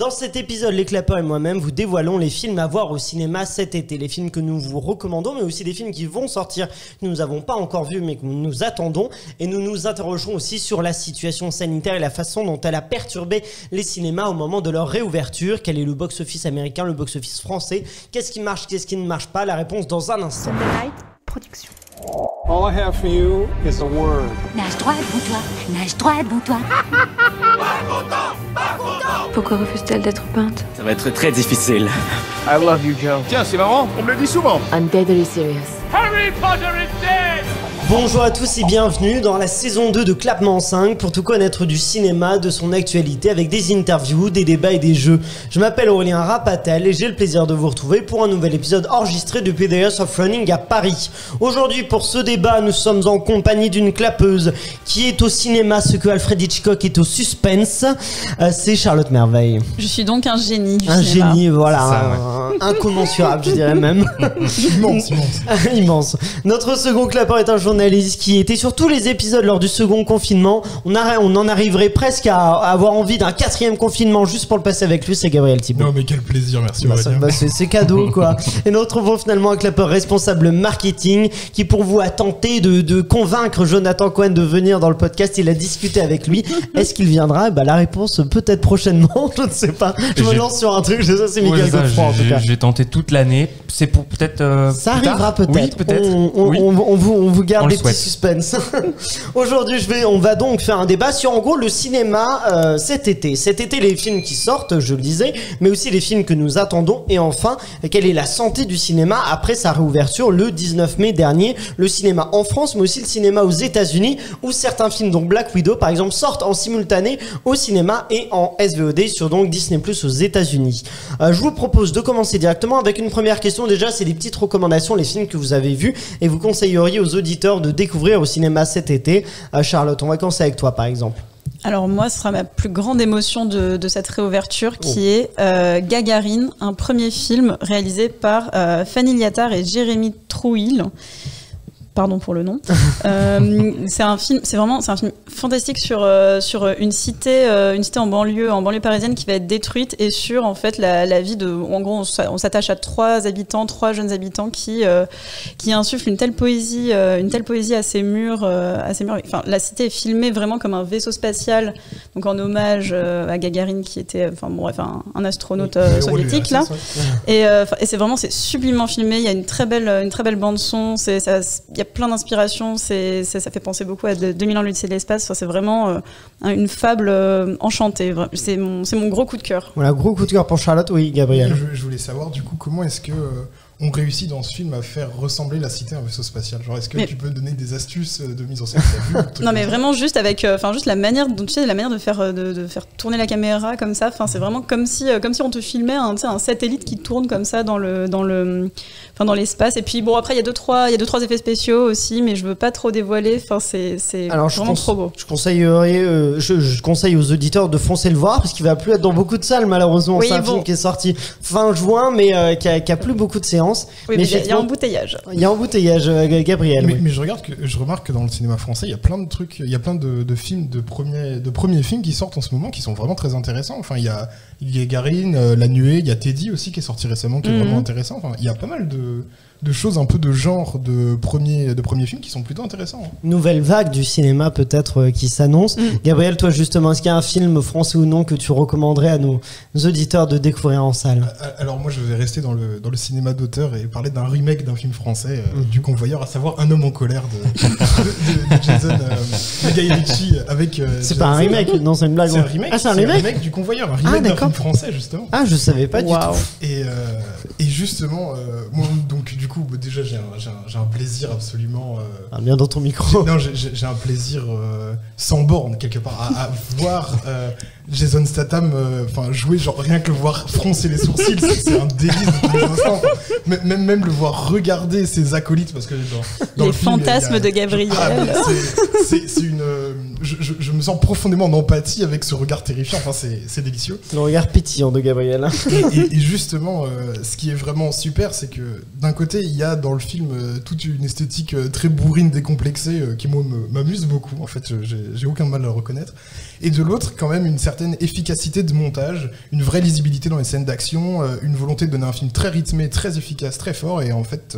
Dans cet épisode, les clapeurs et moi-même vous dévoilons les films à voir au cinéma cet été. Les films que nous vous recommandons, mais aussi des films qui vont sortir, que nous n'avons pas encore vus, mais que nous attendons. Et nous nous interrogerons aussi sur la situation sanitaire et la façon dont elle a perturbé les cinémas au moment de leur réouverture. Quel est le box-office américain, le box-office français? Qu'est-ce qui marche, qu'est-ce qui ne marche pas? La réponse dans un instant. Light Production. All I have for you is a word. Nage droit devant toi, nage droit devant toi. Pourquoi refuse-t-elle d'être peinte? Ça va être très difficile. I love you, Joe. Tiens, c'est marrant, on me le dit souvent. I'm deadly serious. Harry Potter is dead! Bonjour à tous et bienvenue dans la saison 2 de Clapement 5 pour tout connaître du cinéma, de son actualité avec des interviews, des débats et des jeux. Je m'appelle Aurélien Rapatel et j'ai le plaisir de vous retrouver pour un nouvel épisode enregistré depuis The House of Running à Paris. Aujourd'hui pour ce débat, nous sommes en compagnie d'une clapeuse qui est au cinéma ce que Alfred Hitchcock est au suspense. C'est Charlotte Merveille. Je suis donc un génie du Un cinéma. génie, voilà, Ça, incommensurable je dirais même. Immense. Immense. Notre second clapeur est un journaliste qui était sur tous les épisodes lors du second confinement. On en arriverait presque à avoir envie d'un 4e confinement juste pour le passer avec lui, c'est Gabriel Thibault. Non mais quel plaisir, merci Aurélien. C'est cadeau quoi. Et nous retrouvons finalement un clapeur responsable marketing qui pour vous a tenté de convaincre Jonathan Cohen de venir dans le podcast. Il a discuté avec lui. Est-ce qu'il viendra? La réponse peut-être prochainement, je ne sais pas. Je me lance sur un truc, ça c'est Miguel Godefroy en tout cas. J'ai tenté toute l'année. C'est pour peut-être. Ça arrivera peut-être. Oui, peut-être. On vous garde On des le petits souhaite. suspens. Aujourd'hui, on va donc faire un débat sur en gros le cinéma cet été. Cet été, les films qui sortent, je le disais, mais aussi les films que nous attendons. Et enfin, quelle est la santé du cinéma après sa réouverture le 19 mai dernier. Le cinéma en France, mais aussi le cinéma aux États-Unis, où certains films, dont Black Widow par exemple, sortent en simultané au cinéma et en SVOD sur donc Disney+ aux États-Unis. Je vous propose de commencer directement avec une première question. Déjà, c'est des petites recommandations, les films que vous avez vus et vous conseilleriez aux auditeurs de découvrir au cinéma cet été. Charlotte, on va commencer avec toi par exemple. Alors moi, ce sera ma plus grande émotion de cette réouverture qui est Gagarine, un premier film réalisé par Fanny Liattard et Jérémy Trouil. Pardon pour le nom. C'est un film fantastique sur une cité en banlieue parisienne qui va être détruite et sur en fait la vie de, en gros on s'attache à trois jeunes habitants qui insufflent une telle poésie assez mûre. Enfin, la cité est filmée vraiment comme un vaisseau spatial, donc en hommage à Gagarine qui était, un astronaute soviétique là. Et c'est sublimement filmé. Il y a une très belle bande son. Il y a plein d'inspirations, ça fait penser beaucoup à 2000 ans l'Odyssée de l'espace. Enfin, c'est vraiment une fable enchantée. C'est mon gros coup de cœur. Voilà, gros coup de cœur pour Charlotte. Oui, Gabriel. Je voulais savoir du coup comment est-ce que on réussit dans ce film à faire ressembler la cité à un vaisseau spatial. Genre, est-ce que tu peux donner des astuces de mise en scène? Non, mais vraiment juste avec, juste la manière dont de faire tourner la caméra comme ça. Enfin, c'est vraiment comme si on te filmait un satellite qui tourne comme ça dans l'espace. Et puis bon, après il y a deux trois effets spéciaux aussi, mais je veux pas trop dévoiler. Enfin, c'est vraiment trop beau. Je conseille aux auditeurs de foncer le voir parce qu'il va plus être dans beaucoup de salles malheureusement. Oui, c'est un film qui est sorti fin juin, mais qui a plus beaucoup de séances. Oui, mais il y a embouteillage. Il y a embouteillage, Gabriel. Mais je remarque que dans le cinéma français, il y a plein de trucs, il y a plein de films, de premiers films qui sortent en ce moment, qui sont vraiment très intéressants. Enfin, il y a Gagarine, La Nuée, il y a Teddy aussi qui est sorti récemment, qui est vraiment intéressant. Enfin, il y a pas mal de choses un peu de genre de premiers films qui sont plutôt intéressants. Nouvelle vague du cinéma peut-être qui s'annonce. Gabriel, toi justement, est-ce qu'il y a un film français ou non que tu recommanderais à nos auditeurs de découvrir en salle? Alors moi je vais rester dans le cinéma d'auteur et parler d'un remake d'un film français du Convoyeur, à savoir Un homme en colère de Jason Guy Ritchie avec... c'est pas un remake, non, c'est une blague. C'est un remake, c'est un remake du Convoyeur, un remake d'un film français justement. Ah, je savais pas du tout. Et justement, moi, donc du coup, déjà j'ai un plaisir absolument... bien dans ton micro. J'ai un plaisir sans borne quelque part à voir Jason Statham jouer, genre rien que le voir froncer les sourcils, c'est un délice de tous les instants. Même le voir regarder ses acolytes, parce que dans les fantasmes de Gabriel. C'est une... je me sens profondément en empathie avec ce regard terrifiant. Enfin, c'est délicieux. Le regard pétillant de Gabriel. Et justement, ce qui est vraiment super, c'est que d'un côté, il y a dans le film toute une esthétique très bourrine, décomplexée, qui moi m'amuse beaucoup. En fait, j'ai aucun mal à le reconnaître. Et de l'autre, quand même, une certaine efficacité de montage, une vraie lisibilité dans les scènes d'action, une volonté de donner un film très rythmé, très efficace, très fort. Et en fait,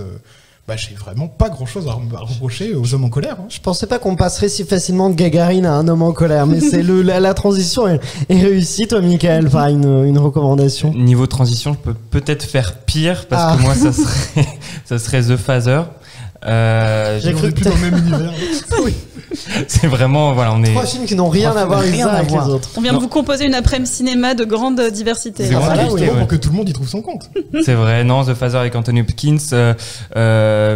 j'ai vraiment pas grand-chose à reprocher aux hommes en colère. Hein. Je pensais pas qu'on passerait si facilement de Gagarine à un homme en colère, mais c'est la transition est réussie. Toi, Michael, par une recommandation. Niveau transition, je peux peut-être faire pire parce que moi, ça serait The Father. J'ai cru que plus dans le même univers. Oui. C'est vraiment, voilà, on est. 3 films qui n'ont rien à voir les uns avec les autres. On vient de vous composer une après-midi cinéma de grande diversité. C'est voilà, justement pour que tout le monde y trouve son compte. C'est vrai, non, The Father avec Anthony Hopkins,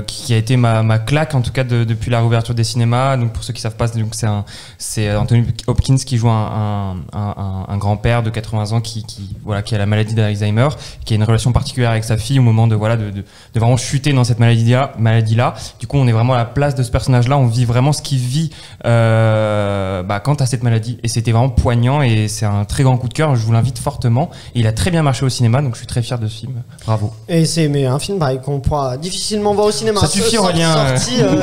qui a été ma claque en tout cas depuis la réouverture des cinémas. Donc pour ceux qui savent pas, donc c'est Anthony Hopkins qui joue un grand-père de 80 ans qui a la maladie d'Alzheimer, qui a une relation particulière avec sa fille au moment de vraiment chuter dans cette maladie-là. Du coup, on est vraiment à la place de ce personnage-là, on vit vraiment ce qu'il vit quant à cette maladie, et c'était vraiment poignant et c'est un très grand coup de cœur. Je vous l'invite fortement et il a très bien marché au cinéma, donc je suis très fier de ce film. Bravo. Et c'est un film pareil qu'on pourra difficilement voir au cinéma. Ça suffit, Aurélien.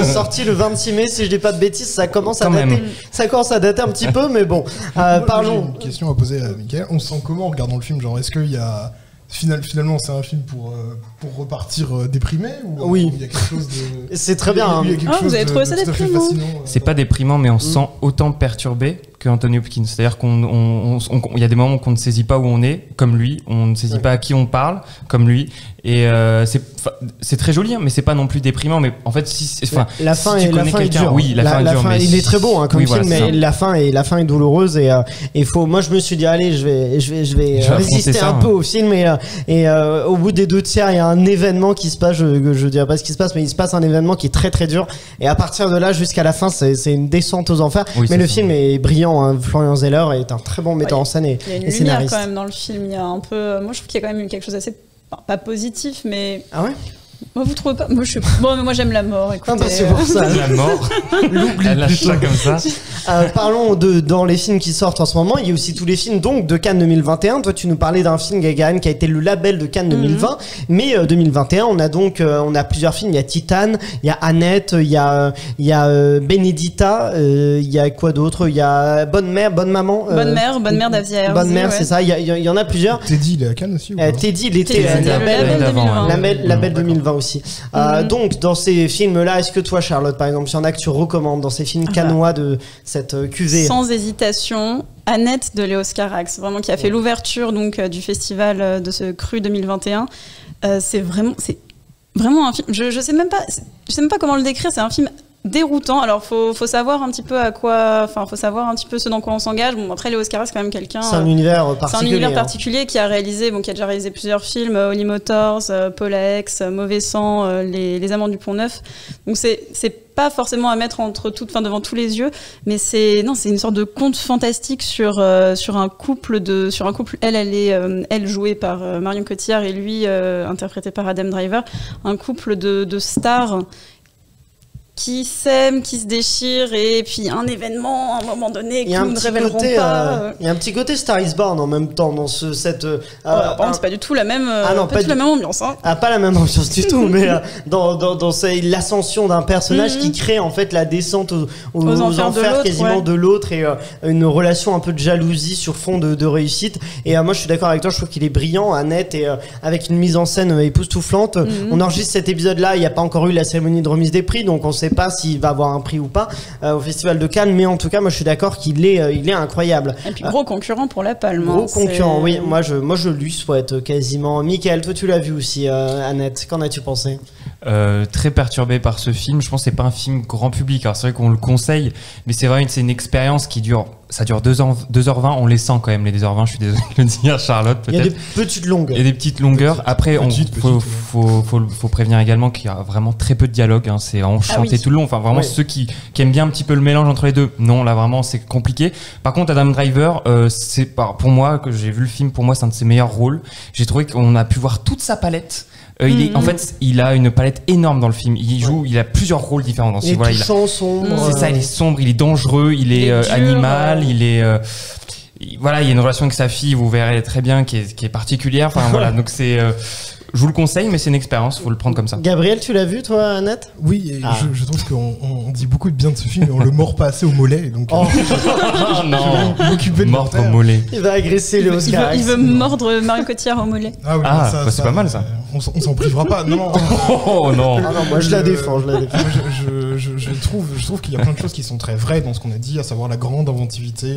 Sorti le 26 mai, si je dis pas de bêtises. Ça commence à dater un petit peu, mais bon. Parlons. J'ai une question à poser à Michael. On se sent comment en regardant le film, genre est-ce qu'il y a finalement c'est un film pour repartir déprimé ou oui. il y a quelque chose de c'est très bien. Vous avez trouvé ça déprimant? C'est pas déprimant, mais on se sent autant perturbé que Anthony Hopkins. C'est-à-dire il y a des moments où on ne saisit pas où on est, comme lui. On ne saisit pas à qui on parle, comme lui. Et c'est très joli, hein, mais c'est pas non plus déprimant. Mais en fait, la fin est dure. Oui, la fin est dure. Mais il est très beau, hein, comme film, mais la fin est douloureuse et moi je me suis dit allez, je vais résister un peu au film et au bout des 2 tiers, il y a un événement qui se passe. Je dirais pas ce qui se passe, mais il se passe un événement qui est très très dur. Et à partir de là jusqu'à la fin, c'est une descente aux enfers. Oui, mais le film est brillant. Hein. Florian Zeller est un très bon metteur en scène et scénariste. Il y a une lumière quand même dans le film. Il y a un peu. Moi, je trouve qu'il y a quand même quelque chose assez pas positif, mais. Ah ouais. Moi, vous trouvez pas? Moi, mais moi, j'aime la mort. Écoutez, c'est pour ça. La mort. Elle lâche ça comme ça. Parlons dans les films qui sortent en ce moment. Il y a aussi tous les films donc de Cannes 2021. Toi, tu nous parlais d'un film Gagarine qui a été le label de Cannes 2020. Mais 2021, on a plusieurs films. Il y a Titane, il y a Annette, il y a Benedita, il y a quoi d'autre? Il y a Bonne Mère, Bonne Maman. Bonne Mère d'Avière. Bonne Mère, c'est ça. Il y en a plusieurs. Teddy, il est à Cannes aussi ou pas? Teddy, il était label 2020 aussi. Donc dans ces films-là, est-ce que toi, Charlotte, par exemple, il y en a que tu recommandes dans ces films cannois de cette cuvée? Sans hésitation, Annette de Léos Carax, vraiment qui a fait l'ouverture donc du festival de ce Cru 2021. C'est vraiment un film. Je sais même pas comment le décrire. C'est un film déroutant. Alors faut savoir un petit peu faut savoir un petit peu ce dans quoi on s'engage. Bon, après Léos Carax, c'est quand même quelqu'un. C'est un univers particulier. C'est un univers particulier qui a déjà réalisé plusieurs films, Holy Motors, Paula X, Mauvais Sang, les Amants du Pont-Neuf. Donc c'est pas forcément à mettre devant tous les yeux, mais c'est une sorte de conte fantastique sur un couple. Elle jouée par Marion Cotillard et lui interprété par Adam Driver, un couple de stars qui s'aiment, qui se déchirent, et puis un événement à un moment donné que nous ne révélerons pas. Il y a un petit côté Star is Born en même temps dans c'est pas du tout la même la même ambiance. Hein. Pas la même ambiance du tout, mais dans l'ascension d'un personnage qui crée en fait la descente aux enfers quasiment de l'autre et une relation un peu de jalousie sur fond de réussite. Et moi je suis d'accord avec toi, je trouve qu'il est brillant, Annette, et avec une mise en scène époustouflante. On enregistre cet épisode-là, il n'y a pas encore eu la cérémonie de remise des prix, donc on sait pas s'il va avoir un prix ou pas au Festival de Cannes, mais en tout cas moi je suis d'accord qu'il est incroyable. Et puis gros concurrent pour la Palme. Gros concurrent, oui. Moi je lui souhaite quasiment. Michael, toi tu l'as vu aussi, Annette, qu'en as-tu pensé? Très perturbé par ce film. Je pense que c'est pas un film grand public. Alors c'est vrai qu'on le conseille, mais c'est vrai c'est une expérience qui dure 2h20. On les sent quand même les 2h20. Je suis désolé de le dire, Charlotte. Peut-être. Il y a des petites longues. Il y a des petites longueurs. Après, faut prévenir également qu'il y a vraiment très peu de dialogue. Hein. C'est vraiment chanté tout le long. Enfin, vraiment ceux qui aiment bien un petit peu le mélange entre les deux. Non, là vraiment c'est compliqué. Par contre, Adam Driver, pour moi que j'ai vu le film, pour moi c'est un de ses meilleurs rôles. J'ai trouvé qu'on a pu voir toute sa palette. En fait, il a une palette énorme dans le film. Il a plusieurs rôles différents dans ce film. Il est touchant, sombre. C'est ça, il est sombre, il est dangereux, il est animal, il est. Voilà, il y a une relation avec sa fille, vous verrez très bien, qui est particulière. Enfin voilà, donc c'est. Je vous le conseille, mais c'est une expérience, faut le prendre comme ça. Gabriel, tu l'as vu, toi, Annette ? Oui, et je trouve qu'on dit beaucoup de bien de ce film, mais on le mord pas assez au mollet. Donc, non, je vais m'occuper de mordre au mollet. Il va agresser les Oscars. Il veut mordre Marion Cotillard au mollet. Ah oui, c'est pas mal ça. On s'en privera pas. Non. Oh non. Ah non, moi je la défends. Je trouve qu'il y a plein de choses qui sont très vraies dans ce qu'on a dit, à savoir la grande inventivité,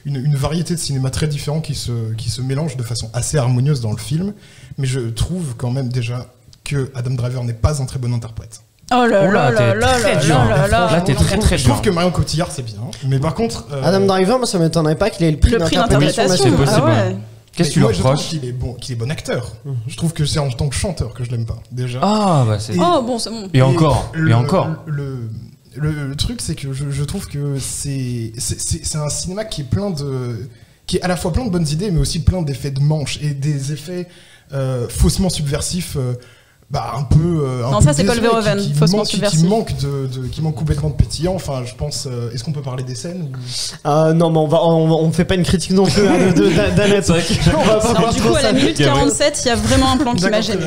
une variété de cinéma très différent qui se mélange de façon assez harmonieuse dans le film. Mais je trouve quand même déjà que Adam Driver n'est pas un très bon interprète. Oh là là là là là. Là, t'es très très Je trouve que Marion Cotillard c'est bien, mais par contre Adam Driver, moi ça m'étonnerait pas qu'il ait le prix d'interprétation. C'est possible. Qu'est-ce que tu lui reproches ? Je trouve qu'il est bon acteur. Je trouve que c'est en tant que chanteur que je l'aime pas déjà. Ah bah c'est. Oh bon, c'est bon. Et encore. Le truc c'est que je trouve que c'est un cinéma qui est à la fois plein de bonnes idées, mais aussi plein d'effets de manche et des effets faussement subversifs, un peu. Non, ça c'est Paul Verhoeven, faussement subversif. Qui manque complètement de pétillant. Enfin, je pense. Est-ce qu'on peut parler des scènes non, mais on fait pas une critique non plus d'Annette. Du coup, à la minute 47, il y a vraiment un plan qui m'a gêné.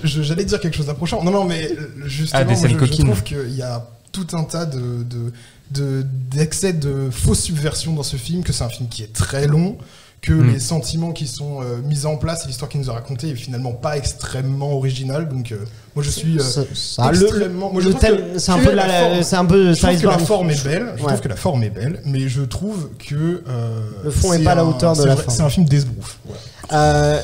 J'allais dire quelque chose d'approchant. Non, mais justement, je trouve qu'il y a tout un tas d'excès de fausses subversions dans ce film, que c'est un film qui est très long, que les sentiments qui sont mis en place et l'histoire qui nous a racontée est finalement pas extrêmement originale. Donc moi je suis extrêmement. Moi, je trouve que c'est un peu. Je trouve que la forme est belle. Je trouve que la forme est belle, mais je trouve que le fond est pas à la hauteur de la forme. C'est un film d'esbrouf.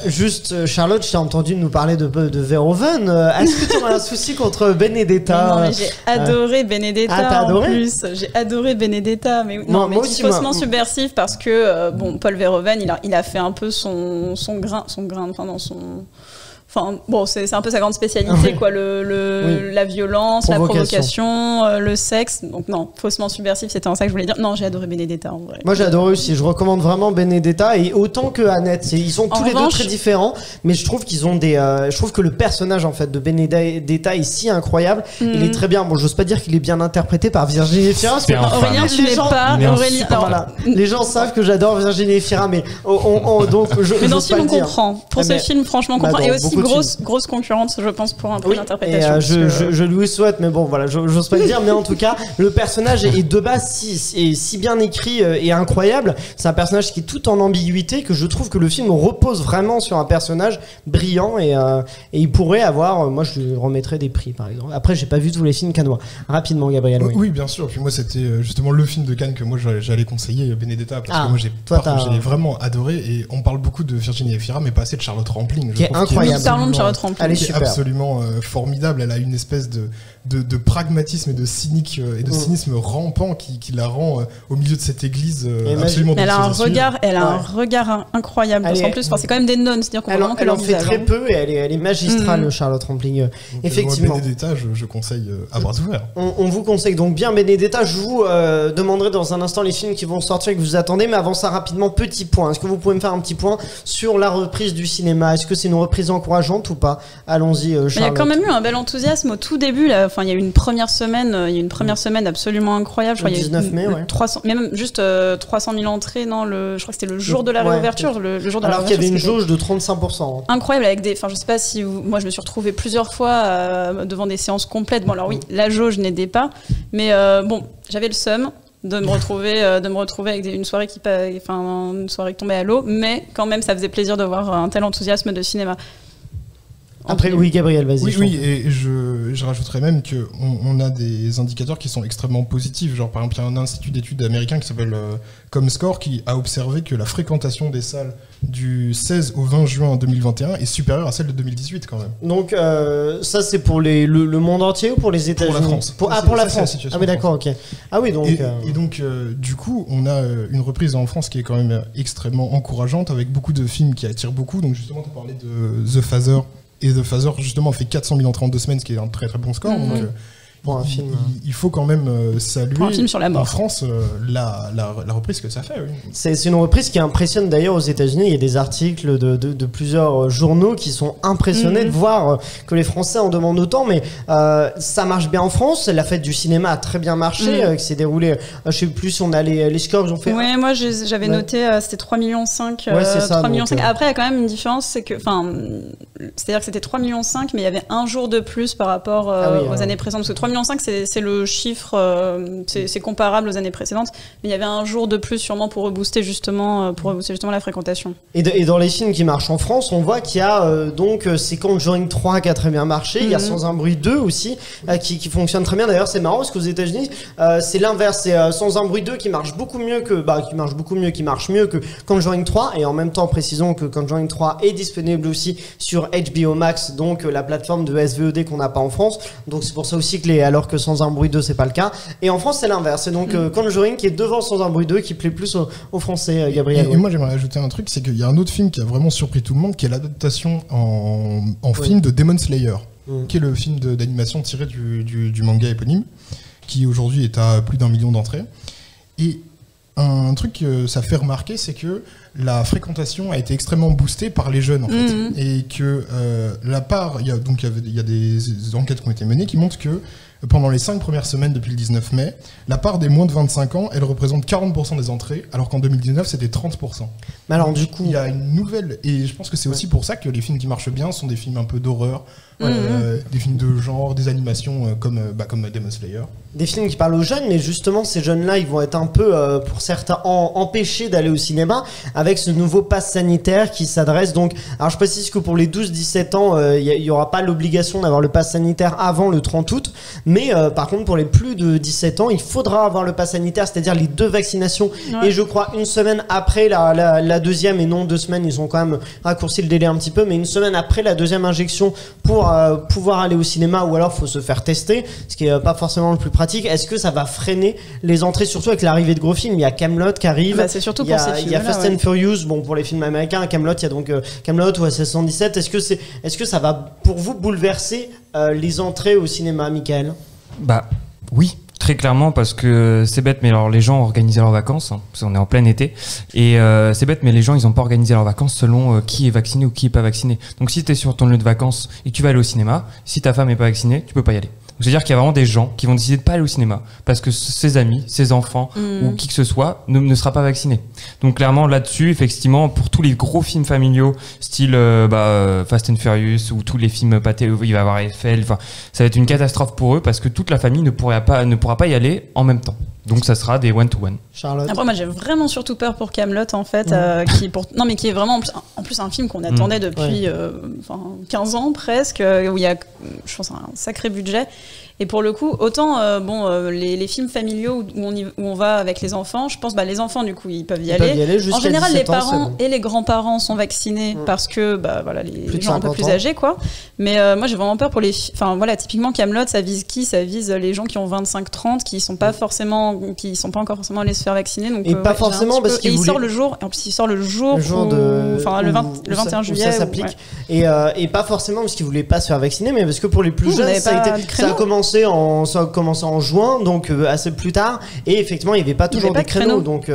Juste Charlotte, je t'ai entendu nous parler de Verhoeven. Est-ce que tu auras un souci contre Benedetta ? Non, mais j'ai adoré Benedetta. T'as adoré ? En plus, j'ai adoré Benedetta, mais non, mais c'est faussement subversif parce que Paul Verhoeven, il a fait un peu son grain, enfin dans son. Enfin, bon, c'est un peu sa grande spécialité, quoi. La violence, la provocation, le sexe. Donc, non, faussement subversif, c'était ça que je voulais dire. Non, j'ai adoré Benedetta, en vrai. Moi, j'ai adoré aussi. Je recommande vraiment Benedetta, et autant que Annette. Ils sont tous les deux très différents, mais je trouve qu'ils ont je trouve que le personnage, en fait, de Benedetta est si incroyable. Il est très bien. Bon, j'ose pas dire qu'il est bien interprété par Virginie Efira. Aurélien, tu l'es pas. Aurélien, voilà. Les gens savent que j'adore Virginie Efira, mais mais dans ce film, on comprend. Pour ce film, franchement, on comprend. Et aussi, grosse concurrence, je pense, pour un prix d'interprétation. Je lui souhaite, mais bon, voilà, j'ose pas le dire, mais en tout cas, le personnage est de base si bien écrit et incroyable. C'est un personnage qui est tout en ambiguïté, que je trouve que le film repose vraiment sur un personnage brillant, et il pourrait avoir, moi je lui remettrais des prix, par exemple. Après, j'ai pas vu tous les films cannois. Rapidement, Gabriel. Oui, bien sûr. Puis moi, c'était justement le film de Cannes que moi j'allais conseiller, Benedetta, parce que moi j'ai vraiment adoré, et on parle beaucoup de Virginie Efira, mais pas assez de Charlotte Rampling. Qui est incroyable. Parlons de Charlotte Rampling. Elle est super. Absolument formidable. Elle a une espèce de pragmatisme et de cynique et de cynisme rampant qui la rend au milieu de cette église absolument. Elle a un regard incroyable. Parce qu'en plus, c'est quand même des nonnes, c'est-à-dire qu'on voit vraiment qu'elle en fait très peu, et elle est magistrale, Charlotte Rampling. Effectivement. Benedetta, je conseille à bras ouverts. On vous conseille donc bien Benedetta. Je vous demanderai dans un instant les films qui vont sortir et que vous attendez, mais avant ça, rapidement, petit point. Est-ce que vous pouvez me faire un petit point sur la reprise du cinéma ? Est-ce que c'est une reprise encourageante ou pas ? Allons-y, Charlotte. Il y a quand même eu un bel enthousiasme au tout début. Enfin, il y a eu une première semaine, absolument incroyable. Je crois, le 19 mai, 300, même juste 300 000 entrées. Non, je crois que c'était le jour de la réouverture. Le jour de Alors la qu'il y avait une jauge de 35%. Incroyable, avec des. Enfin, je sais pas si moi, je me suis retrouvée plusieurs fois devant des séances complètes. Bon, alors oui, la jauge n'aidait pas, mais j'avais le seum de me retrouver avec une soirée une soirée qui tombait à l'eau, mais quand même, ça faisait plaisir de voir un tel enthousiasme de cinéma. Après, oui, Gabriel, vas-y. Oui, et je rajouterais même qu'on a des indicateurs qui sont extrêmement positifs. Genre, par exemple, il y a un institut d'études américain qui s'appelle Comscore qui a observé que la fréquentation des salles du 16 au 20 juin 2021 est supérieure à celle de 2018 quand même. Donc, ça, c'est pour le monde entier ou pour les États-Unis ? Pour la France. Pour la France. Ah oui, d'accord, ok. Ah oui, donc... Et donc, du coup, on a une reprise en France qui est quand même extrêmement encourageante, avec beaucoup de films qui attirent beaucoup. Donc, justement, tu parlais de The Father. Et The Father, justement, fait 400 000 entrées en 2 semaines, ce qui est un très très bon score. Donc, pour un film. Il faut quand même saluer Pour un film sur la mort. en France la reprise que ça fait. Oui. C'est une reprise qui impressionne d'ailleurs aux États-Unis. Il y a des articles de plusieurs journaux qui sont impressionnés de voir que les Français en demandent autant, mais ça marche bien en France. La fête du cinéma a très bien marché, qui s'est déroulée. Je sais plus si on a les scores, ils ont fait. Ouais, moi j'avais noté c'était 3,5 millions. Ouais, c'est ça. 3,5 millions. Après, il y a quand même une différence, c'est-à-dire que c'était 3,5 millions, mais il y avait un jour de plus par rapport aux années précédentes. Parce que 3,5 millions, c'est le chiffre, c'est comparable aux années précédentes, mais il y avait un jour de plus sûrement pour rebooster justement la fréquentation. Et dans les films qui marchent en France, on voit qu'il y a donc c'est Conjuring 3 qui a très bien marché. Il y a Sans un bruit 2 aussi qui fonctionne très bien. D'ailleurs, c'est marrant parce qu'aux États-Unis, c'est l'inverse. C'est Sans un bruit 2 qui marche mieux que Conjuring 3. Et en même temps, précisons que Conjuring 3 est disponible aussi sur HBO Max, donc la plateforme de SVOD qu'on n'a pas en France. Donc c'est pour ça aussi alors que Sans un bruit 2 c'est pas le cas. Et en France c'est l'inverse. C'est donc Conjuring qui est devant Sans un bruit 2 qui plaît plus aux Français, Gabriel. Et moi j'aimerais ajouter un truc, c'est qu'il y a un autre film qui a vraiment surpris tout le monde, qui est l'adaptation en film de Demon Slayer, qui est le film d'animation tiré du manga éponyme, qui aujourd'hui est à plus d'1 million d'entrées. Et un truc que ça fait remarquer, c'est que la fréquentation a été extrêmement boostée par les jeunes en fait, et que il y a des enquêtes qui ont été menées qui montrent que pendant les 5 premières semaines depuis le 19 mai, la part des moins de 25 ans, elle représente 40% des entrées, alors qu'en 2019 c'était 30%. Mais alors du coup, il y a une nouvelle, et je pense que c'est aussi pour ça que les films qui marchent bien sont des films un peu d'horreur, des films de genre, des animations comme Demon Slayer. Des films qui parlent aux jeunes, mais justement ces jeunes-là, ils vont être un peu, pour certains, empêchés d'aller au cinéma avec ce nouveau pass sanitaire qui s'adresse donc. Alors je précise que pour les 12-17 ans, il y aura pas l'obligation d'avoir le pass sanitaire avant le 30 août, mais par contre pour les plus de 17 ans, il faudra avoir le pass sanitaire, c'est-à-dire les 2 vaccinations. Et je crois une semaine après la deuxième, et non 2 semaines, ils ont quand même raccourci le délai un petit peu, mais une semaine après la deuxième injection pour pouvoir aller au cinéma, ou alors faut se faire tester, ce qui est pas forcément le plus pratique. Est-ce que ça va freiner les entrées, surtout avec l'arrivée de gros films? Il y a Kaamelott qui arrive. C'est surtout pour ces films. Il y a Fast and Furious, bon pour les films américains, Kaamelott, il y a donc Kaamelott ou SS 117. Est-ce que ça va pour vous bouleverser les entrées au cinéma, Michael? Bah oui. Très clairement, parce que c'est bête, mais alors les gens ont organisé leurs vacances, parce qu'on est en plein été, et c'est bête, mais les gens ils ont pas organisé leurs vacances selon qui est vacciné ou qui est pas vacciné. Donc si t'es sur ton lieu de vacances et que tu vas aller au cinéma, si ta femme est pas vaccinée, tu peux pas y aller. C'est-à-dire qu'il y a vraiment des gens qui vont décider de pas aller au cinéma parce que ses amis, ses enfants ou qui que ce soit ne sera pas vacciné. Donc clairement là-dessus, effectivement, pour tous les gros films familiaux, style Fast and Furious ou tous les films pâtés, il va y avoir Eiffel, enfin ça va être une catastrophe pour eux parce que toute la famille ne pourra pas y aller en même temps. Donc ça sera des one-to-one. Charlotte. Après moi j'ai vraiment surtout peur pour Kaamelott en fait, qui est vraiment en plus un film qu'on attendait depuis 15 ans presque, où il y a je pense un sacré budget. Et pour le coup, autant les films familiaux où on va avec les enfants, je pense les enfants du coup ils peuvent y aller. En général, les parents et les grands-parents sont vaccinés parce que les gens un peu plus âgés quoi. Mais moi j'ai vraiment peur pour typiquement Kaamelott, ça vise qui? Ça vise les gens qui ont 25-30, qui sont pas encore forcément allés se faire vacciner. Donc, et pas forcément parce qu'il sort le jour. En plus il sort le jour le 21 juillet. Ça s'applique. Et pas forcément parce qu'ils voulaient pas se faire vacciner, mais parce que pour les plus jeunes, ça a commencé en juin, donc assez plus tard, et effectivement il n'y avait pas toujours des créneaux, donc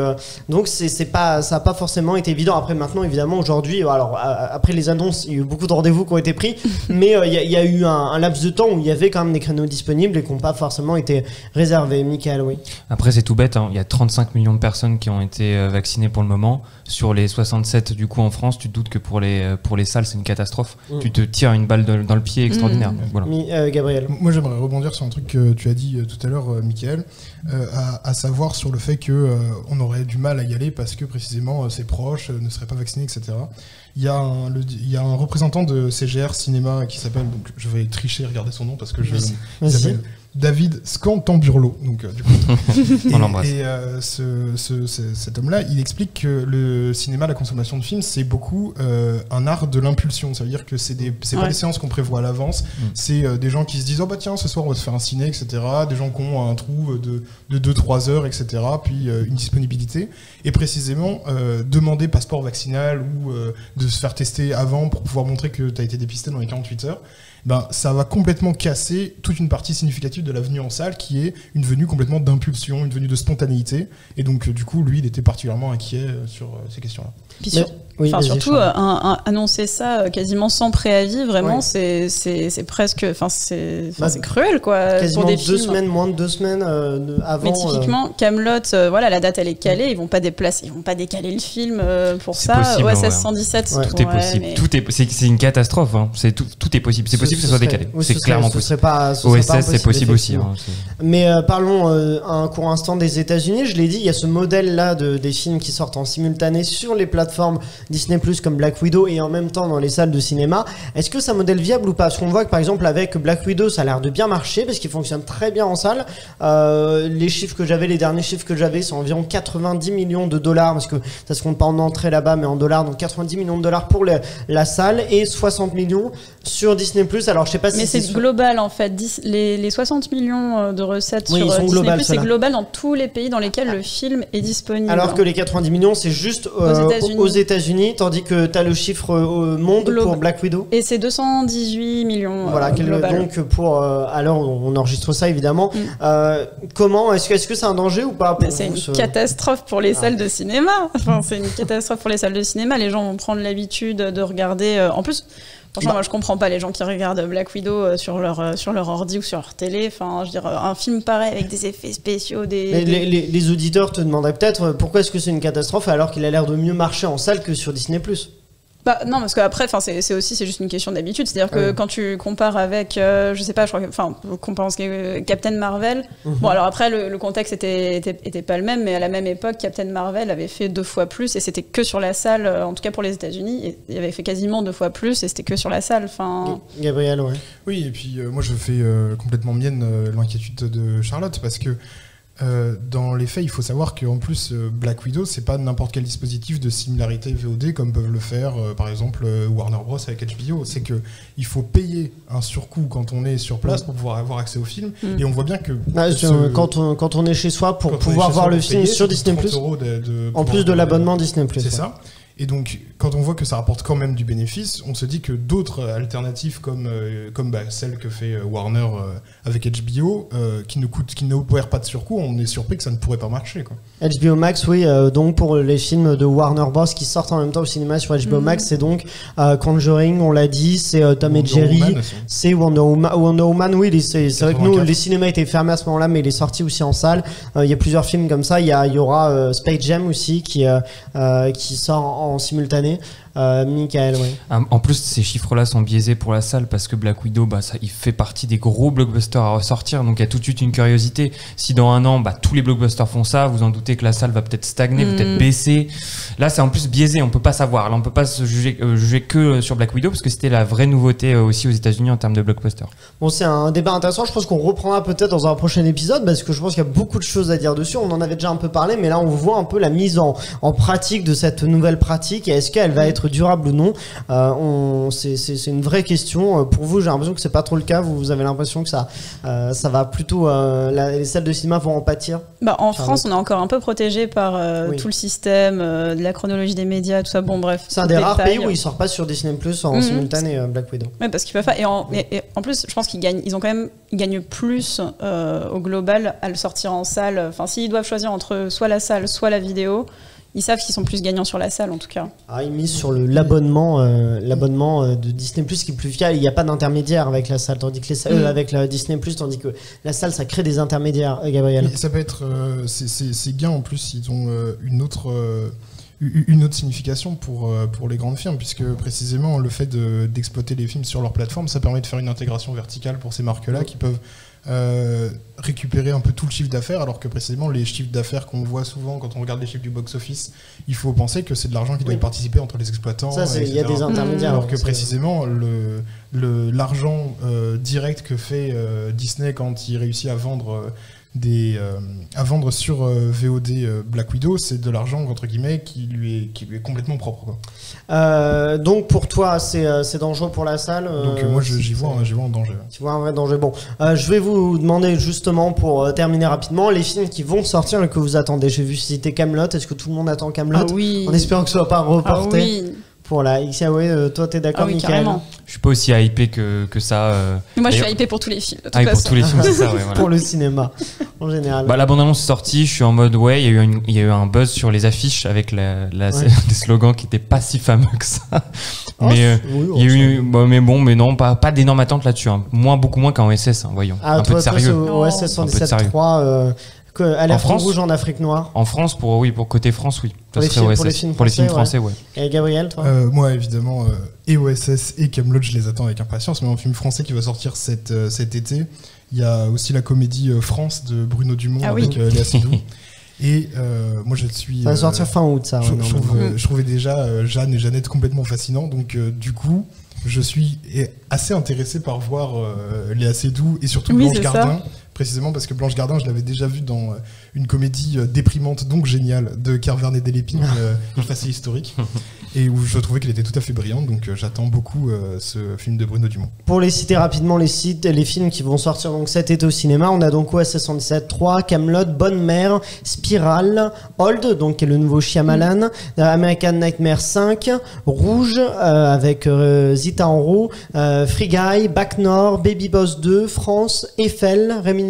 ça n'a pas forcément été évident. Après maintenant évidemment aujourd'hui, alors après les annonces il y a eu beaucoup de rendez-vous qui ont été pris, mais il y a eu un laps de temps où il y avait quand même des créneaux disponibles et qui n'ont pas forcément été réservés. Michael, oui. Après c'est tout bête, il y a 35 millions de personnes qui ont été vaccinées pour le moment. Sur les 67 du coup en France, tu te doutes que pour les salles c'est une catastrophe. Tu te tires une balle dans le pied extraordinaire. Donc, voilà. Gabriel. Moi j'aimerais rebondir sur un truc que tu as dit tout à l'heure, Michael, à savoir sur le fait que on aurait du mal à y aller parce que précisément ses proches ne seraient pas vaccinés, etc. Il y a un représentant de CGR Cinéma qui s'appelle, donc je vais tricher, regarder son nom parce que il s'appelle David Scantamburlo, donc du coup. On l'embrasse. Et cet homme-là, il explique que le cinéma, la consommation de films, c'est beaucoup un art de l'impulsion. Ça veut dire que c'est pas des séances qu'on prévoit à l'avance. C'est des gens qui se disent tiens, ce soir on va se faire un ciné, etc. Des gens qui ont un trou de 2-3 heures, etc. Puis une disponibilité. Et précisément demander passeport vaccinal ou de se faire tester avant pour pouvoir montrer que tu as été dépisté dans les 48 heures. ça va complètement casser toute une partie significative de la venue en salle, qui est une venue complètement d'impulsion, une venue de spontanéité. Et donc, du coup, lui, il était particulièrement inquiet sur ces questions-là. Puis surtout, annoncer ça quasiment sans préavis, vraiment, c'est presque... c'est cruel, quoi. Quasiment pour des films. moins de 2 semaines avant. Mais typiquement, Kaamelott, la date, elle est calée. Ils vont pas décaler le film pour ça. Possible, OSS 117, tout est possible. C'est une catastrophe. Hein. Tout est possible. C'est possible que ce soit décalé. C'est clairement possible. OSS, c'est possible aussi. Hein. Mais parlons un court instant des États-Unis. Je l'ai dit, il y a ce modèle-là des films qui sortent en simultané sur les plateformes Disney+ comme Black Widow et en même temps dans les salles de cinéma. Est-ce que c'est un modèle viable ou pas? Parce qu'on voit que par exemple avec Black Widow, ça a l'air de bien marcher parce qu'il fonctionne très bien en salle. Les derniers chiffres que j'avais, c'est environ 90 millions de dollars parce que ça se compte pas en entrée là-bas, mais en dollars. Donc 90 millions de dollars pour la salle et 60 millions sur Disney+. Alors je sais pas si c'est global en fait. Les 60 millions de recettes sur Disney+, c'est global dans tous les pays dans lesquels le film est disponible. Alors que les 90 millions, c'est juste aux États-Unis, tandis que tu as le chiffre au monde pour Black Widow. Et c'est 218 millions. Voilà, donc pour à l'heure où on enregistre ça évidemment. Comment est-ce que c'est un danger ou pas? C'est une catastrophe pour les salles de cinéma. Enfin, c'est une catastrophe pour les salles de cinéma. Les gens vont prendre l'habitude de regarder. En plus. Franchement, moi je comprends pas les gens qui regardent Black Widow sur leur ordi ou sur leur télé. Enfin, je veux dire, un film pareil avec des effets spéciaux, Les auditeurs te demanderaient peut-être pourquoi est-ce que c'est une catastrophe alors qu'il a l'air de mieux marcher en salle que sur Disney+. Non, parce qu'après, c'est juste une question d'habitude. C'est-à-dire que quand tu compares avec, je sais pas, je crois qu'on pense Captain Marvel. Bon, alors après, le contexte était pas le même, mais à la même époque, Captain Marvel avait fait 2 fois plus et c'était que sur la salle, en tout cas pour les États-Unis, et il avait fait quasiment 2 fois plus et c'était que sur la salle. Gabriel, ouais. Oui, et puis moi je fais complètement mienne l'inquiétude de Charlotte parce que dans les faits, il faut savoir qu'en plus Black Widow, c'est pas n'importe quel dispositif de similarité VOD comme peuvent le faire par exemple Warner Bros avec HBO. C'est que il faut payer un surcoût quand on est sur place pour pouvoir avoir accès au film. Et on voit bien que quand on est chez soi pour pouvoir voir le film sur Disney+, en plus de l'abonnement Disney+. C'est ça. Et donc, quand on voit que ça rapporte quand même du bénéfice, on se dit que d'autres alternatives comme celle que fait Warner avec HBO, qui n'opèrent pas de surcoût, on est surpris que ça ne pourrait pas marcher, quoi. HBO Max, oui, donc pour les films de Warner Bros qui sortent en même temps au cinéma sur HBO Max, c'est donc Conjuring, on l'a dit, c'est Tom et Jerry, c'est Wonder Woman, oui, c'est vrai que nous, les cinémas étaient fermés à ce moment-là, mais il est sorti aussi en salle. Il y a plusieurs films comme ça, il y aura Space Jam aussi qui sort en simultané. Michael, oui. En plus, ces chiffres-là sont biaisés pour la salle parce que Black Widow, il fait partie des gros blockbusters à ressortir, donc il y a tout de suite une curiosité. Si dans un an, tous les blockbusters font ça, vous en doutez que la salle va peut-être stagner, peut-être baisser. Là, c'est en plus biaisé, on peut pas savoir. Là, on peut pas se juger que sur Black Widow parce que c'était la vraie nouveauté aussi aux États-Unis en termes de blockbuster. Bon, c'est un débat intéressant. Je pense qu'on reprendra peut-être dans un prochain épisode parce que je pense qu'il y a beaucoup de choses à dire dessus. On en avait déjà un peu parlé, mais là, on voit un peu la mise en pratique de cette nouvelle pratique et est-ce qu'elle va être durable ou non. C'est une vraie question. Pour vous, j'ai l'impression que c'est pas trop le cas. Vous avez l'impression que ça va plutôt les salles de cinéma vont en pâtir. En France, on est encore un peu protégé par tout le système de la chronologie des médias, tout ça. Bon, bref. C'est un des rares pays où il sort pas sur Disney+ en simultané Black Widow. Oui, parce qu'ils peuvent pas. Et en plus, je pense qu'ils gagnent plus au global à le sortir en salle. Enfin, s'ils doivent choisir entre soit la salle, soit la vidéo, ils savent qu'ils sont plus gagnants sur la salle en tout cas. Ils misent sur l'abonnement de Disney+, qui est plus fiable. Il n'y a pas d'intermédiaire avec la salle, tandis que avec la Disney+, tandis que la salle, ça crée des intermédiaires. Gabriel. Et ça peut être ces gains en plus, ils ont une autre signification pour les grandes firmes, puisque précisément le fait d'exploiter les films sur leur plateforme, ça permet de faire une intégration verticale pour ces marques-là qui peuvent récupérer un peu tout le chiffre d'affaires, alors que précisément les chiffres d'affaires qu'on voit souvent quand on regarde les chiffres du box-office, il faut penser que c'est de l'argent qui doit participer entre les exploitants. Il y a des intermédiaires. Alors que précisément l'argent direct que fait Disney quand il réussit à vendre sur VOD Black Widow, c'est de l'argent entre guillemets qui lui est complètement propre, quoi. Donc pour toi c'est dangereux pour la salle. Donc moi j'y vois un danger. Tu vois un vrai danger. Bon, je vais vous demander justement pour terminer rapidement les films qui vont sortir et que vous attendez. J'ai vu citer Kaamelott. Est-ce que tout le monde attend Kaamelott? Oui. En espérant que ce soit pas reporté. Oui. pour la X. Ah ouais, toi t'es d'accord, Ah oui, Mickaël? carrément. Je suis pas aussi hypé que ça. Moi, je suis d'ailleurs- hypée pour tous les films. De toute Ah oui, pour façon. tous les films, c'est ça, ouais, voilà. Pour le cinéma, en général. Bah, la bande-annonce est sortie, je suis en mode ouais, il y a eu un buzz sur les affiches avec des slogans qui étaient pas si fameux que ça. Mais oui, il y a eu, mais non, pas d'énormes attentes là-dessus. Hein. Beaucoup moins qu'en SS, hein, voyons. Ah, un peu de toi, sérieux. ouais, Un peu de 77.3, alerte En France rouge en Afrique noire. En France, pour côté France, oui. Pour Ça les serait films- pour OSS. les films Pour les films français, français, ouais. Et Gabriel, toi? Moi, évidemment, et OSS et Kaamelott, je les attends avec impatience. Mais un film français qui va sortir cet été, il y a aussi la comédie France de Bruno Dumont avec Léa Seydoux. Et moi, je suis. Ça va sortir fin août, ça. Je trouvais déjà Jeanne et Jeannette complètement fascinants. Donc, du coup, je suis assez intéressé par voir Léa Seydoux et surtout Oui, Blanche c'est Gardin. ça. Précisément parce que Blanche Gardin, je l'avais déjà vue dans une comédie déprimante, donc géniale, de Carvernet Delépine, assez historique, et où je trouvais qu'elle était tout à fait brillante. Donc, j'attends beaucoup ce film de Bruno Dumont. Pour les citer rapidement, les films qui vont sortir donc cet été au cinéma, on a donc OSS 117.3, Kaamelott, Bonne Mère, Spiral, Old, donc qui est le nouveau Shyamalan, American Nightmare 5, Rouge avec Zita Enro, Free Guy, Back North, Baby Boss 2, France, Eiffel, Réminiscence.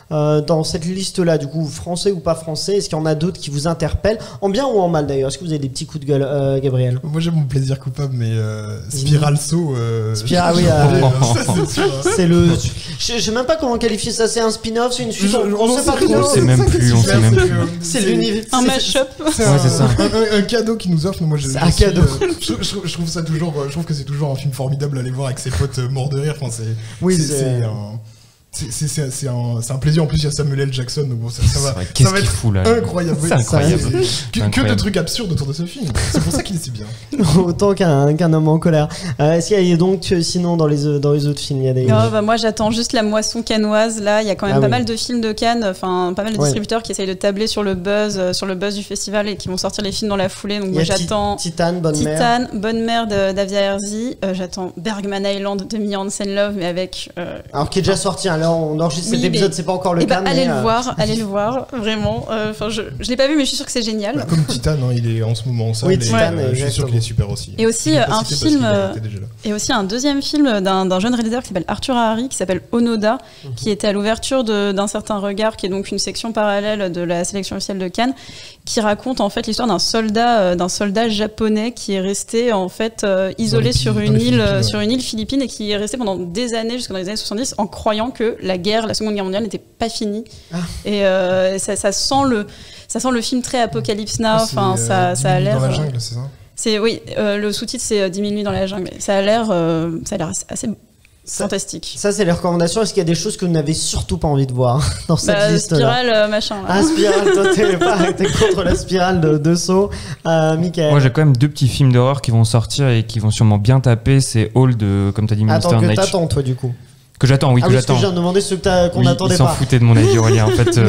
Dans cette liste-là, du coup, français ou pas français, est-ce qu'il y en a d'autres qui vous interpellent, en bien ou en mal d'ailleurs? Est-ce que vous avez des petits coups de gueule, Gabriel? Moi, j'ai mon plaisir coupable, mais Spiral Saut. Spiral, oui, ça, c'est sûr. c'est le. Je sais même pas comment qualifier ça. C'est un spin-off, c'est une suite. On sait pas trop. On sait même plus. C'est l'univers. Un mash-up. C'est Ouais, c'est ça. un cadeau qui nous offre. Moi, C'est un cadeau. Je trouve ça toujours. Je trouve que c'est toujours un film formidable à aller voir avec ses potes morts de rire. Enfin, Oui, c'est un plaisir. En plus, il y a Samuel L. Jackson. Donc bon, ça va Qu'est-ce être qu'il fout là? incroyable. C'est incroyable. Que de trucs absurdes autour de ce film. C'est pour ça qu'il est si bien. Autant qu'un homme en colère. Est-ce qu'il y a donc, sinon, dans les autres films, il y a des. Moi, j'attends juste la moisson cannoise. Là, il y a quand même pas mal de films de Cannes, enfin, pas mal de distributeurs qui essayent de tabler sur le buzz du festival et qui vont sortir les films dans la foulée. Donc, moi, j'attends Titane, Bonne Mère d'Avia Herzi. J'attends Bergman Island de Mia Hansen-Love, mais avec. Alors, qui est déjà sorti. Là, on enregistre cet épisode, c'est pas encore le cas. Allez le voir, vraiment. Je l'ai pas vu, mais je suis sûre que c'est génial. Bah, comme Titane, hein, il est en ce moment en salle. Oui, Titane, je suis sûr qu'il est super aussi. Et aussi un deuxième film d'un jeune réalisateur qui s'appelle Arthur Harari, qui s'appelle Onoda, qui était à l'ouverture d'un certain regard, qui est donc une section parallèle de la sélection officielle de Cannes, qui raconte en fait l'histoire d'un soldat japonais qui est resté en fait isolé sur une île philippine et qui est resté pendant des années, jusqu'à dans les années 70, en croyant que la Seconde Guerre mondiale n'était pas finie. Et ça sent le film très Apocalypse Now. Enfin, ça a l'air. Dans la jungle, c'est ça? Le sous-titre c'est 10 000 nuits dans la jungle. Mais ça a l'air assez fantastique. Ça, c'est les recommandations. Est-ce qu'il y a des choses que vous n'avez surtout pas envie de voir dans cette liste? Spirale, machin. Là. Ah, Spirale, toi, t'es contre la Spirale de Saw. Mickaël. Moi, j'ai quand même deux petits films d'horreur qui vont sortir et qui vont sûrement bien taper. C'est All de, comme t'as dit, Monster Night. T'attends, toi, du coup. Que j'attends, oui, que j'attends. Parce que je viens de demander ceux qu'on n'attendait pas. Ils s'en foutaient de mon avis, Aurélien, en fait.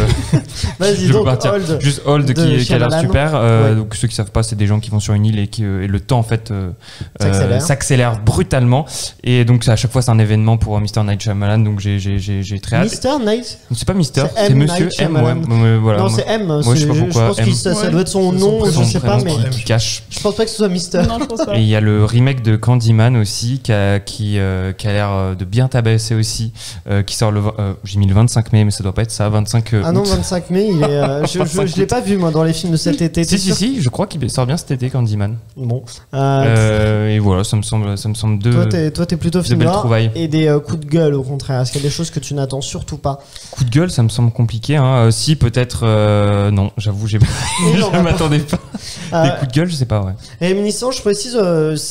Vas-y, donc, Hold. Juste Hold qui a l'air super. Donc, ceux qui savent pas, c'est des gens qui vont sur une île et le temps, en fait, s'accélère brutalement. Et donc, à chaque fois, c'est un événement pour Mr. Night Shyamalan. Donc, j'ai très hâte. Mr. Night? C'est pas Mister, c'est Monsieur M. Voilà. Non, c'est M. Moi, je sais pas pourquoi. Je pense que ça doit être son nom, je sais pas, mais. Qui cache. Je pense pas que ce soit Mister. Non, je pense pas. Et il y a le remake de Candyman aussi, qui a l'air de bien tabasser aussi. Qui sort j'ai mis le 25 mai, mais ça doit pas être ça, 25 Ah non, 25 mai, il est, je l'ai pas vu moi dans les films de cet été. Si, je crois qu'il sort bien cet été, Candyman. Bon. Et voilà, ça me semble deux. Toi, t'es plutôt film belles trouvailles. Et des coups de gueule au contraire. Est-ce qu'il y a des choses que tu n'attends surtout pas? Coup de gueule, ça me semble compliqué. Hein. Si, peut-être. Non, j'avoue, je m'attendais pas. Des coups de gueule, je sais pas, ouais. Réminiscence, je précise,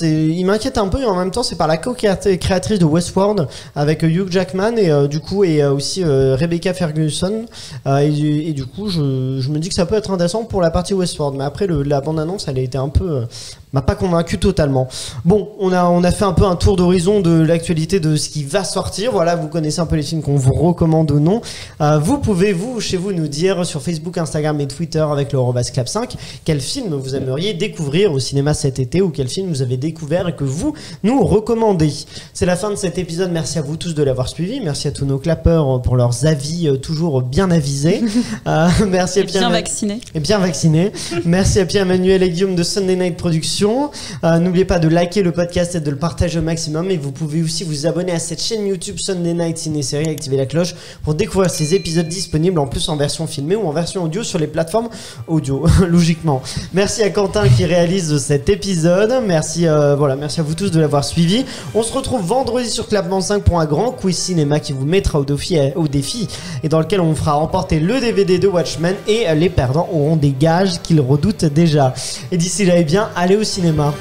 il m'inquiète un peu et en même temps, c'est par la co-créatrice de Westworld avec Hugh Jackman et du coup aussi Rebecca Ferguson et du coup je me dis que ça peut être intéressant pour la partie Westworld, mais après la bande-annonce elle a été un peu m'a pas convaincu totalement. Bon, on a fait un peu un tour d'horizon de l'actualité de ce qui va sortir. Voilà, vous connaissez un peu les films qu'on vous recommande ou non. Vous pouvez chez vous nous dire sur Facebook, Instagram et Twitter avec le @clap5 quel film vous aimeriez découvrir au cinéma cet été ou quel film vous avez découvert et que vous nous recommandez. C'est la fin de cet épisode. Merci à vous tous de l'avoir suivi. Merci à tous nos clappeurs pour leurs avis toujours bien avisés. Merci à Pierre bien vaccinés. Et bien vaccinés. Merci à Pierre-Emmanuel et Guillaume de Sunday Night Productions Production. N'oubliez pas de liker le podcast et de le partager au maximum. Et vous pouvez aussi vous abonner à cette chaîne YouTube Sunday Night Ciné-Série, activer la cloche pour découvrir ces épisodes disponibles en plus en version filmée ou en version audio sur les plateformes audio, logiquement. Merci à Quentin qui réalise cet épisode. Merci, merci à vous tous de l'avoir suivi. On se retrouve vendredi sur Clapement 5 pour un grand quiz cinéma qui vous mettra au défi et dans lequel on vous fera remporter le DVD de Watchmen et les perdants auront des gages qu'ils redoutent déjà. Et d'ici là, allez au cinéma.